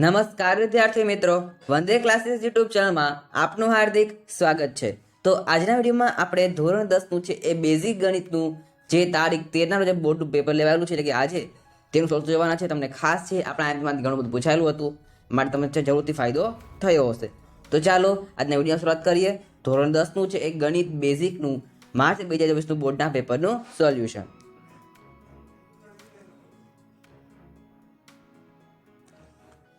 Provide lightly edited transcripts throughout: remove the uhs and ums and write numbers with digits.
નમસ્કાર વિદ્યાર્થી મિત્રો, વંદે ક્લાસીસ યુટ્યુબ ચેનલમાં આપનું હાર્દિક સ્વાગત છે। તો આજના વિડીયોમાં આપણે ધોરણ 10નું છે એ બેઝિક ગણિતનું જે તારીખ 13ના રોજ બોર્ડનું પેપર લેવાયેલું છે એટલે કે આજે તેનું સોલ્વ જવાના છે। તમને ખાસ છે આપણા આઈએમપીમાંથી ઘણું બધું પૂછાયેલું હતું, માટે તમને જરૂરથી ફાયદો થયો હશે। તો ચાલો આજના વિડીયો શરૂઆત કરીએ। ધોરણ 10નું છે એક ગણિત બેઝિકનું માર્ચ 2024નું બોર્ડના પેપરનું સોલ્યુશન।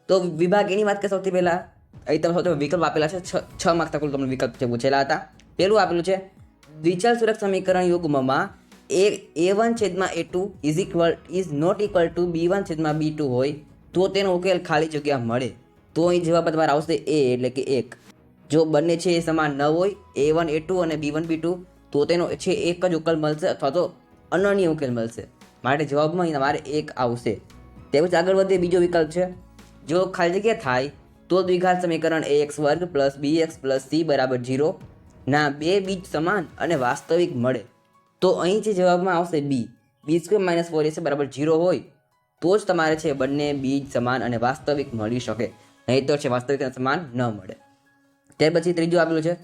તો વિભાગ એની વાત કરીએ સૌથી પહેલા અહીં તમે સૌથી વિકલ્પ આપેલા છે, છ માર્ક્સના કુલ તમને વિકલ્પ છે પૂછેલા હતા। પહેલું આપેલું છે દ્વિચલ સુરક્ષ સમીકરણ યુગ્મમાં a1/a2 is not equal to b1/b2 હોય તો તેનો ઉકેલ ખાલી જગ્યા મળે। તો અહીં જવાબ તમારે આવશે a એટલે કે 1। જો બંને છે એ સમાન ન હોય a1a2 અને b1b2 તો તેનો છે એક જ ઉકેલ મળશે અથવા તો અનન્ય ઉકેલ મળશે, માટે જવાબમાં અહીં તમારે 1 આવશે। તે પછી આગળ વધીએ, બીજો વિકલ્પ છે જો ખાલી જગ્યા થાય તો દ્વિઘાત સમીકરણ ax² + bx + c = 0 ના બે બીજ સમાન અને વાસ્તવિક મળે। તો અહીં જે જવાબમાં આવશે b² - 4ac = 0 હોય તો જ તમારે છે બંને બીજ સમાન અને વાસ્તવિક મળી શકે, નહીં તો છે વાસ્તવિક અને સમાન ન મળે। ત્યાર પછી ત્રીજું આપેલું છે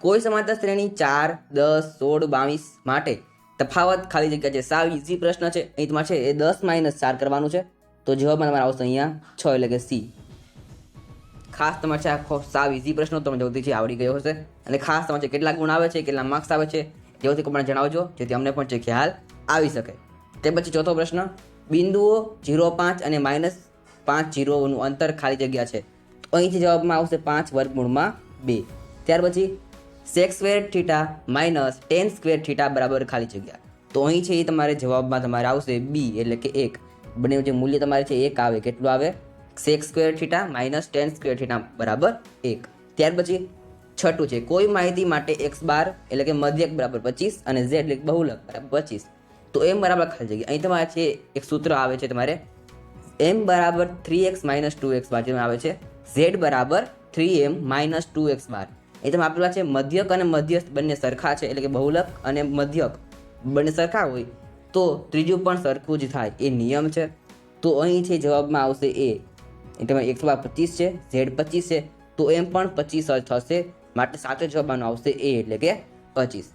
કોઈ સમાંતર શ્રેણી 4, 10, 16, 22 માટે તફાવત ખાલી જગ્યા છે। સાવ ઇઝી પ્રશ્ન છે, અહીં તમારે છે એ 10 - 4 કરવાનું છે। તો જવાબમાં તમારે આવશે અહીંયા 6 એટલે કે સી। ખાસ તમારે છે આખો સાવ ઇઝી પ્રશ્નો તમે જલ્દી છે આવડી ગયો હશે, અને ખાસ તમારે છે કેટલા ગુણ આવે છે, કેટલા માર્ક્સ આવે છે જેથી તમને જણાવજો, જેથી અમને પણ છે ખ્યાલ આવી શકે। તે પછી ચોથો પ્રશ્ન બિંદુઓ 0.5 અને -5 નું અંતર ખાલી જગ્યા છે। તો અહીંથી જવાબમાં આવશે 5 વર્ગમૂળમાં 2। ત્યાર પછી sec² θ - tan² θ બરાબર ખાલી જગ્યા। તો અહીં છે એ તમારે જવાબમાં તમારે આવશે બી એટલે કે 1। બંને જે મૂલ્ય તમારે છે 1 આવે, કેટલું આવે sec² θ - tan² θ બરાબર 1। ત્યાર પછી છઠ્ઠું છે કોઈ માહિતી માટે x બાર એટલે કે મધ્યક બરાબર 25 અને z એટલે કે બહુલક બરાબર 25 તો m બરાબર ખાલી જગ્યા। અહીં તમારે છે એક સૂત્ર આવે છે તમારે m બરાબર 3x - 2x બાર, જેમાં આવે છે z બરાબર 3m - 2x બાર। એ તમે આપેલા છે મધ્યક અને મધ્યસ્થ બંને સરખા છે, એટલે કે બહુલક અને મધ્યક બંને સરખા હોય તો ત્રીજું પણ સરખું જ થાય, એ નિયમ છે। તો અહીં છે જવાબમાં આવશે એ તમે 125 છે, z 25 છે તો એમ પણ 25 જ થશે, માટે સાચો જવાબમાં આવશે એ એટલે કે 25।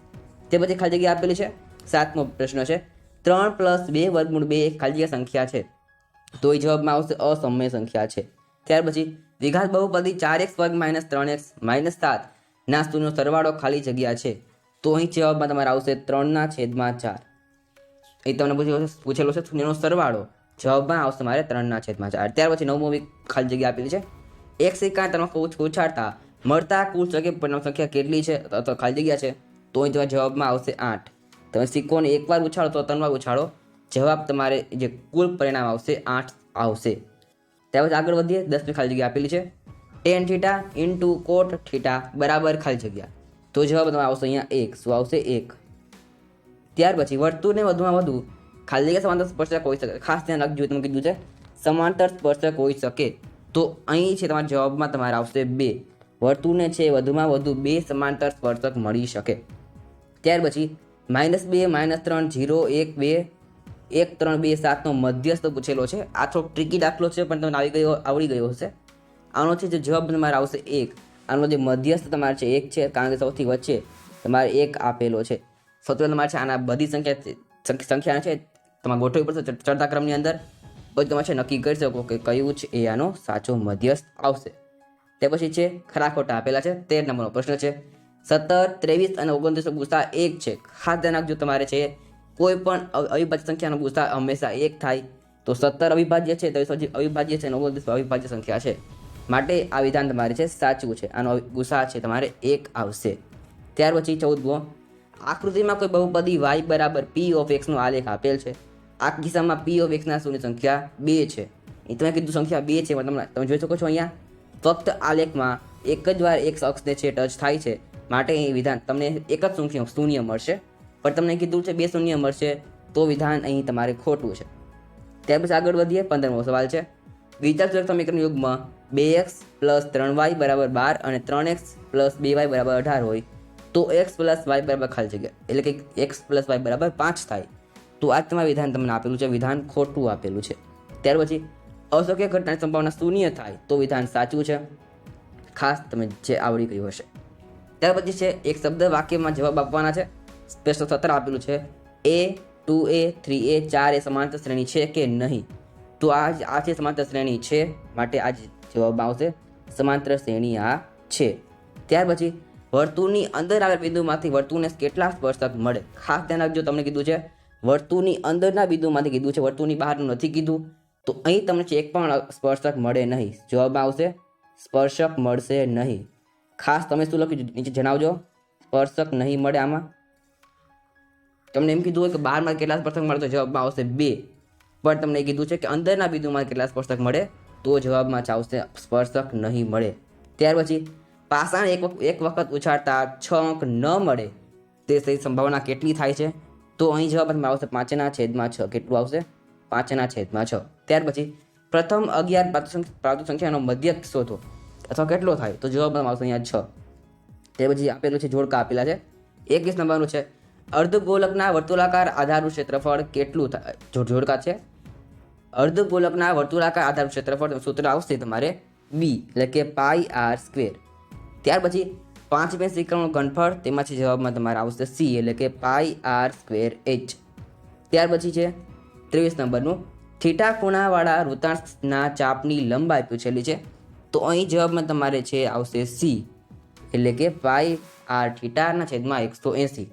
તે પછી ખાલી જગ્યા આપેલી છે। સાતમો પ્રશ્ન છે 3 + 2 વર્ગમૂળ 2 એક ખાલી જગ્યા સંખ્યા છે, તો એ જવાબમાં આવશે અસમય સંખ્યા છે। ત્યાર પછી દ્વિઘાત બહુપદી 4x² - 3x - 7 ના શૂન્યનો સરવાળો ખાલી જગ્યા છે, તો અહીં જવાબમાં તમારે આવશે 3/4। એ તમને પૂછેલો છે શૂન્યનો સરવાળો, જવાબમાં આવશે મારે 3/4। ત્યાર પછી નવમો ખાલી જગ્યા આપેલી છે એક સિક્કા ઉછાળતા મળતા કુલ પરિણામ સંખ્યા કેટલી છે અથવા ખાલી જગ્યા છે, તો અહીં તમારા જવાબમાં આવશે 8। તમે સિક્કોને એકવાર ઉછાળો તો 3 વાર ઉછાળો, જવાબ તમારે જે કુલ પરિણામ આવશે 8 આવશે। ત્યાર પછી આગળ વધીએ, 10મી ખાલી જગ્યા આપેલી છે tan θ * cot θ બરાબર ખાલી જગ્યા, તો જવાબ તમારે આવશે અહીંયા 1। શું આવશે 1। ત્યાર પછી વર્તુળને વધુમાં વધુ ખાલી જગ્યા સમાંતર સ્પર્શક હોઈ શકે, ખાસ ધ્યાન રાખજો તમે કીધું છે સમાંતર સ્પર્શક હોઈ શકે, તો અહીં છે તમારા જવાબમાં તમારે આવશે 2। વર્તુળને છે વધુમાં વધુ 2 સમાંતર સ્પર્શક મળી શકે। ત્યાર પછી -2 - 3 0 1 2 1 3 2 7 નો મધ્યસ્થ પૂછેલો છે। આ થોડો ટ્રિકી દાખલો છે પણ તમને આવડી ગયો હશે। આનો છે જે જવાબ તમારે આવશે 1। આનો જે મધ્યસ્થ તમારે છે 1 છે, કારણ કે સૌથી વચ્ચે તમારે 1 આપેલો છે। સૌથી તમારે છે આના બધી સંખ્યા છે તમારે ગોઠવવી પડશે ચડતા ક્રમની અંદર, પછી તમે છે નક્કી કરી શકો કે કયું છે એ આનો સાચો મધ્યસ્થ આવશે। તે પછી છે ખરા ખોટા આપેલા છે। 13 નંબરનો પ્રશ્ન છે 17, 23 અને 29 નો ગુસા 1 છે। ખાસ ધ્યાન રાખજો તમારે છે કોઈ પણ અવિભાજ્ય સંખ્યાનો ગુસા હંમેશા 1 થાય, તો 17 અવિભાજ્ય છે, 23 અવિભાજ્ય છે અને 29 અવિભાજ્ય સંખ્યા છે, માટે આ વિધાન તમારે છે સાચું છે, આનો ગુસા છે તમારે 1 આવશે। ત્યાર પછી 14મો આકૃતિમાં કોઈ બહુપદી y બરાબર p of x નો આલેખ આપેલ છે। આ કિસ્સામાં p of x ના શૂન્ય સંખ્યા 2 છે। એ તમે કીધું સંખ્યા 2 છે, તમે જોઈ શકો છો અહીંયા ફક્ત આલેખમાં એક જ વાર x અક્ષને છે ટચ થાય છે, માટે એ વિધાન તમને એક જ શૂન્ય મળશે, પણ તમને કીધું છે 2 શૂન્ય મળશે, તો વિધાન અહીં તમારે ખોટું છે। ત્યાર પછી આગળ વધીએ, 15મો સવાલ છે દ્વિચલ સુરક્ષ સમીકરણ યુગમાં 2x + 3y = 12 અને 3x + 2y = 18 હોય તો x + y બરાબર ખાલી જગ્યા એટલે કે x + y બરાબર 5 થાય, તો આ તમારું વિધાન તમને આપેલું છે, વિધાન ખોટું આપેલું છે। ત્યાર પછી અશક્ય ઘટનાની સંભાવના શૂન્ય થાય તો વિધાન સાચું છે. ખાસ તમે જે આવડી ગયું હશે. ત્યાર પછી છે એક શબ્દ વાક્યમાં જવાબ આપવાના છે. સ્પેશિયલ 17 આપેલું છે. A 2A 3A 4A સમાંતર શ્રેણી છે કે નહીં? તો આ છે સમાંતર શ્રેણી છે, માટે આ જવાબ આવશે સમાંતર શ્રેણી આ છે. ત્યાર પછી વર્તુળની અંદર આવેલ બિંદુમાંથી વર્તુળને કેટલા સ્પર્શક મળે? ખાસ ધ્યાન રાખજો, તમને કીધું છે વર્તુળની અંદરના બિંદુમાંથી કીધું છે, વર્તુળની બહારનું નથી કીધું. તો અહીં તમને એક પણ સ્પર્શક મળે નહીં. જવાબ આવશે સ્પર્શક મળશે નહીં. ખાસ તમે શું લખ્યું નીચે જણાવજો. સ્પર્શક નહીં મળે. આમાં તમને એમ કીધું હોય કે બહારમાં કેટલા સ્પર્શક મળે તો જવાબમાં આવશે 2, પણ તમને એ કીધું છે કે અંદરના બિંદુમાં કેટલા સ્પર્શક મળે તો જવાબમાં આવશે સ્પર્શક નહીં મળે. ત્યાર પછી પાષાણ એક વખત ઉછાળતા 6 અંક ન મળે તે સંભાવના કેટલી થાય છે? તો અહીં જવાબમાં આવશે 5/6. કેટલું આવશે? 5/6. ત્યાર પછી પ્રથમ 11 પ્રાકૃતિક સંખ્યાનો મધ્યક શોધો અથવા કેટલો થાય? તો જવાબમાં આવશે અહીંયા 6. ત્યાર પછી આપેલું છે જોડકા આપેલા છે. 21 નંબરનું છે અર્ધગોલકના વર્તુળાકાર આધારનું ક્ષેત્રફળ કેટલું થાય? જોડકા છે અર્ધગોલકના વર્તુળાકાર આધારનું ક્ષેત્રફળ, સૂત્ર આવશે તમારે b એટલે કે πr². ત્યાર પછી 5 પેન સિક્કાનું ઘનફળ, તેમાંથી જવાબમાં તમારે આવશે c એટલે કે πr²h. ત્યાર પછી છે 23 નંબરનું થીટા ખૂણાવાળા વૃત્તાંશના ચાપની લંબાઈ પૂછેલી છે. તો અહીં જવાબમાં તમારે છે આવશે c એટલે કે πr/180.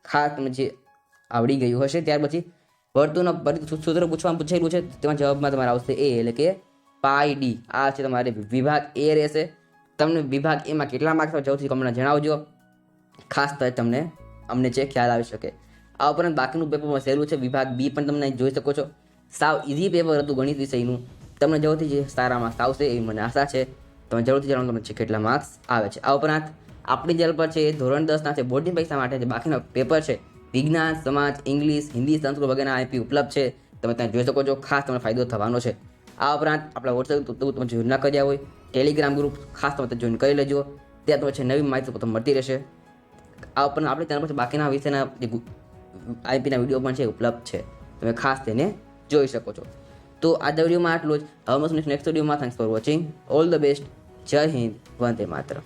ખાસ તમને જે આવડી ગયું હશે. ત્યાર પછી વર્તુળનો સૂત્ર પૂછેલું છે, તેમાં જવાબમાં તમારે આવશે a એટલે કે πd. આ છે તમારે વિભાગ a રહેશે. તમને વિભાગ એમાં કેટલા માર્ક્સ જવથી તમને જણાવજો, ખાસ તમને અમને છે ખ્યાલ આવી શકે. આ ઉપરાંત બાકીનું પેપરમાં સહેલું છે. વિભાગ બી પણ તમને જોઈ શકો છો. સાવ ઇઝી પેપર હતું ગણિત વિષયનું. તમને જરૂરથી જે સારા માર્ક્સ આવશે એવી મને આશા છે. તમે જરૂરથી જણાવો તમને કેટલા માર્ક્સ આવે છે. આ ઉપરાંત આપણી ચેનલ પર છે ધોરણ 10ના છે બોર્ડની પરીક્ષા માટે જે બાકીના પેપર છે વિજ્ઞાન, સમાજ, ઇંગ્લિશ, હિન્દી, સંસ્કૃત વગેરેના આઈપી ઉપલબ્ધ છે. તમે ત્યાં જોઈ શકો છો. ખાસ તમને ફાયદો થવાનો છે. આ ઉપરાંત આપણા વોટ્સએપ તમે જોઈન ના કર્યા હોય, ટેલિગ્રામ ગ્રુપ ખાસ તમે જોઈન કરી લેજો. ત્યાં તમે છે નવી માહિતી તમને મળતી રહેશે. આ ઉપરાંત આપણી ચેનલ પર બાકીના વિષયના જે આઈપીના વિડીયો પણ છે ઉપલબ્ધ છે. તમે ખાસ તેને જોઈ શકો છો. તો આજના વિડીયોમાં આટલું જ. હવે મળશું નેક્સ્ટ વિડીયોમાં. Thanks for watching. All the best. જય હિન્દ. વંદે માતરમ.